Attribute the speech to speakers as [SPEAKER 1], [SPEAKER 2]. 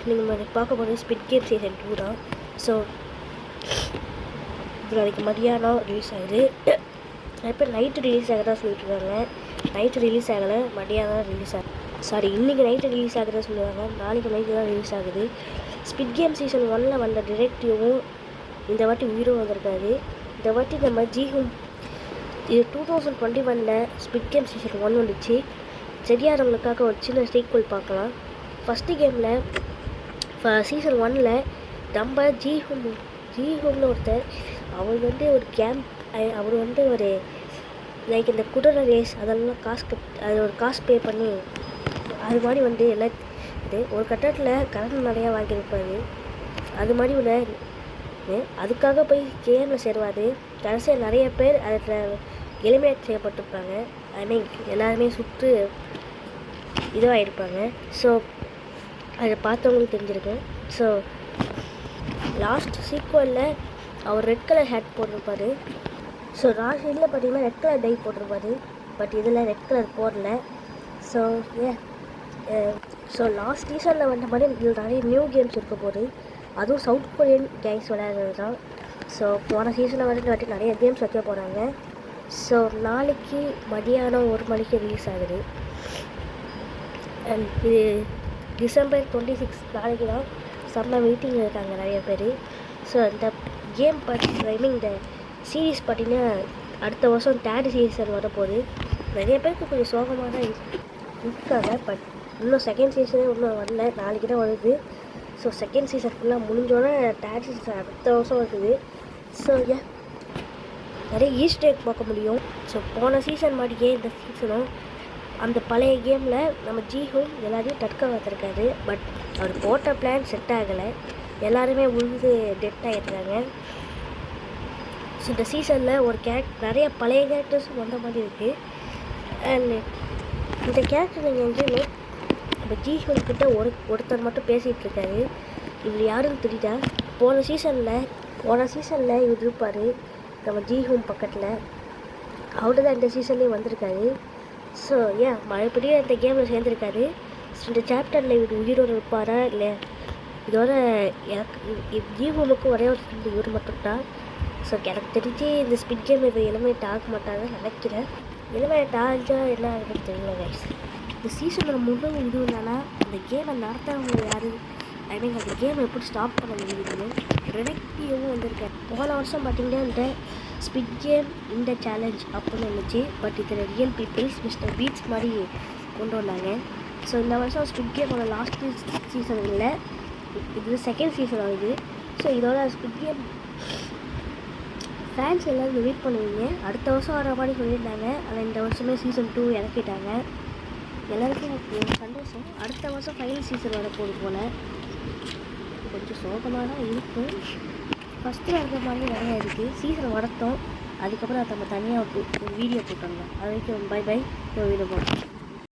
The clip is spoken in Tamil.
[SPEAKER 1] நீங்கள் பார்க்க போகிறது ஸ்குவிட் கேம் சீசன் 2 தான். ஸோ இது நாளைக்கு மதியானம் ரிலீஸ் ஆகுது. இப்போ நைட்டு ரிலீஸ் ஆகிறதா சொல்லிட்டுருக்காங்க. நைட்டு ரிலீஸ் ஆகலை, மதியானம் ரிலீஸ் ஆகுது. சாரி, இன்றைக்கி நைட்டு ரிலீஸ் ஆகுறதா சொல்லுவாங்க. நாளைக்கு நைட்டு தான் ரிலீஸ் ஆகுது. ஸ்குவிட் கேம் சீசன் 1 வந்த டிரெக்டிவும் இந்த வாட்டி உயிரும் வந்திருக்காது. இந்த வாட்டி நம்ம ஜிஹூம் இது 2021 ஸ்குவிட் கேம் சீசன் 1 வந்துச்சு. தெரியாதவங்களுக்காக ஒரு சின்ன சீக்வல் பார்க்கலாம். ஃபஸ்ட்டு கேமில் சீசன் 1 நம்ம ஜிஹூம்னு ஒருத்தர், அவர் வந்து ஒரு அவர் வந்து ஒரு லைக் இந்த குதிரை ரேஸ் அதெல்லாம் அது ஒரு காசு பே பண்ணி அது மாதிரி வந்து எல்லாம் இது ஒரு கட்டத்தில் கடன் நிறையா வாங்கியிருப்பார். அது மாதிரி ஒரு அதுக்காக போய் கேமில் சேருவார். கடைசியாக நிறைய பேர் அதில் எலிமினேட் செய்யப்பட்டிருப்பாங்க. ஐ மீன் எல்லாருமே சுற்று இதுவாகிருப்பாங்க. ஸோ அதை பார்த்தவங்களுக்கு தெரிஞ்சிருக்கும். ஸோ லாஸ்ட் சீக்வலில் அவர் ரெட் கலர் ஹேட் போட்டிருப்பார். ஸோ லாஸ்ட் இதில் பார்த்தீங்கன்னா ரெட் கலர் டை போட்டிருப்பாரு. பட் இதில் ரெட் கலர் போடல. ஸோ லாஸ்ட் சீசனில் வந்த மாதிரி இதில் நிறைய நியூ கேம்ஸ் இருக்க போகுது. அதுவும் சவுத் கொரியன் கேம்ஸ் விளையாடுறது தான். ஸோ போன சீசனில் வந்து நிறைய கேம்ஸ் வைக்க போகிறாங்க. ஸோ நாளைக்கு மதியானம் 1 மணிக்கு ரிலீஸ் ஆகுது. அண்ட் இது December 26 நாளைக்கு தான். செம்ம மீட்டிங் இருக்காங்க நிறைய பேர். ஸோ இந்த கேம் இந்த சீரீஸ் பார்த்தீங்கன்னா அடுத்த வருஷம் 3rd சீசன் வரப்போகுது. நிறைய பேருக்கு கொஞ்சம் சோகமாக தான் இருக்காங்க. பட் இன்னும் 2nd சீசனே இன்னும் வரல, நாளைக்கு தான் வருது. ஸோ 2nd சீசன் ஃபுல்லாக முடிஞ்சோன்னே 3rd சீசன் அடுத்த வருஷம் வருது. ஸோ நிறைய ஈஸ்டர் எக் பார்க்க முடியும். ஸோ போன சீசன் மாதிரியே இந்த சீசனும் அந்த பழைய கேமில் நம்ம ஜிஹூம் எல்லாரையும் தடுக்க பார்த்துருக்காரு. பட் அவர் போட்ட பிளான் செட் ஆகலை, எல்லாருமே உழுந்து டெட் ஆகிடுறாங்க. ஸோ இந்த சீசனில் ஒரு நிறைய பழைய கேரக்டர்ஸும் வந்த மாதிரி இருக்குது. அண்ட் இந்த கேரக்டர் நீங்கள் எங்கேயுமே நம்ம ஜிஹூம்கிட்ட ஒருத்தர் மட்டும் பேசிகிட்டு இருக்காரு. இவர் யாருன்னு தெரியல. போன சீசனில் இவர் இருப்பார் நம்ம ஜிஹூம் பக்கத்தில். அவரு தான் இந்த சீசன்லேயும் வந்திருக்காரு. ஸோ மறுபடியும் இந்த கேமில் சேர்ந்துருக்காரு. ஸோ இந்த சாப்டரில் இவர் உயிரோடு இருப்பாரா இல்லை இதோட எனக்கு ஜிஹூமுக்கு ஒரே ஒரு ஃப்ரெண்டு இவர் மட்டும்தான். ஸோ எனக்கு தெரிஞ்சு இந்த ஸ்குவிட் கேம் இவர் எலிமினேட் ஆக மாட்டாங்கன்னு நினைக்கிறேன். எலிமினேட் ஆகிச்சா என்ன ஆகுதுன்னு தெரியல கைஸ். இந்த சீசனோட முழு இது என்னன்னா அந்த கேமை நடத்துறவங்க யார், ஐ மீன் அந்த கேமை எப்படி ஸ்டாப் பண்ண முடியுதுன்னு டிரெக்டிவும் வந்திருக்கேன். போன வருஷம் பார்த்தீங்கன்னா இந்த ஸ்குவிட் கேம் இந்த சேலஞ்ச் அப்படின்னு இருந்துச்சு. பட் இதில் ரியல் பீப்புள்ஸ் மிஸ்டர் பீட்ஸ் மாதிரி கொண்டு வந்தாங்க. ஸோ இந்த வருஷம் ஸ்குவிட் கேமோட லாஸ்ட் சீசன் இல்லை, இது 2nd சீசன் ஆகுது. ஸோ இதோட ஸ்குவிட் கேம் ஃபேன்ஸ் எல்லோரும் வெயிட் பண்ணுவீங்க. அடுத்த வருஷம் வர மாதிரி சொல்லியிருந்தாங்க. ஆனால் இந்த வருஷமே சீசன் 2 இறக்கிட்டாங்க. எல்லாருக்கும் சந்தோஷம். அடுத்த வருஷம் ஃபைனல் சீசன் வரப்போகுது போல். கொஞ்சம் சோகமாக தான் இருக்கும். ஃபஸ்ட்டில் இருக்கிற மாதிரி நிறையா இருக்குது. சீசன் வரட்டும், அதுக்கப்புறம் அதை நம்ம தனியாக ஒரு வீடியோ போட்டோங்க. அது வரைக்கும் பை ஒரு வீடியோ போட்டோம்.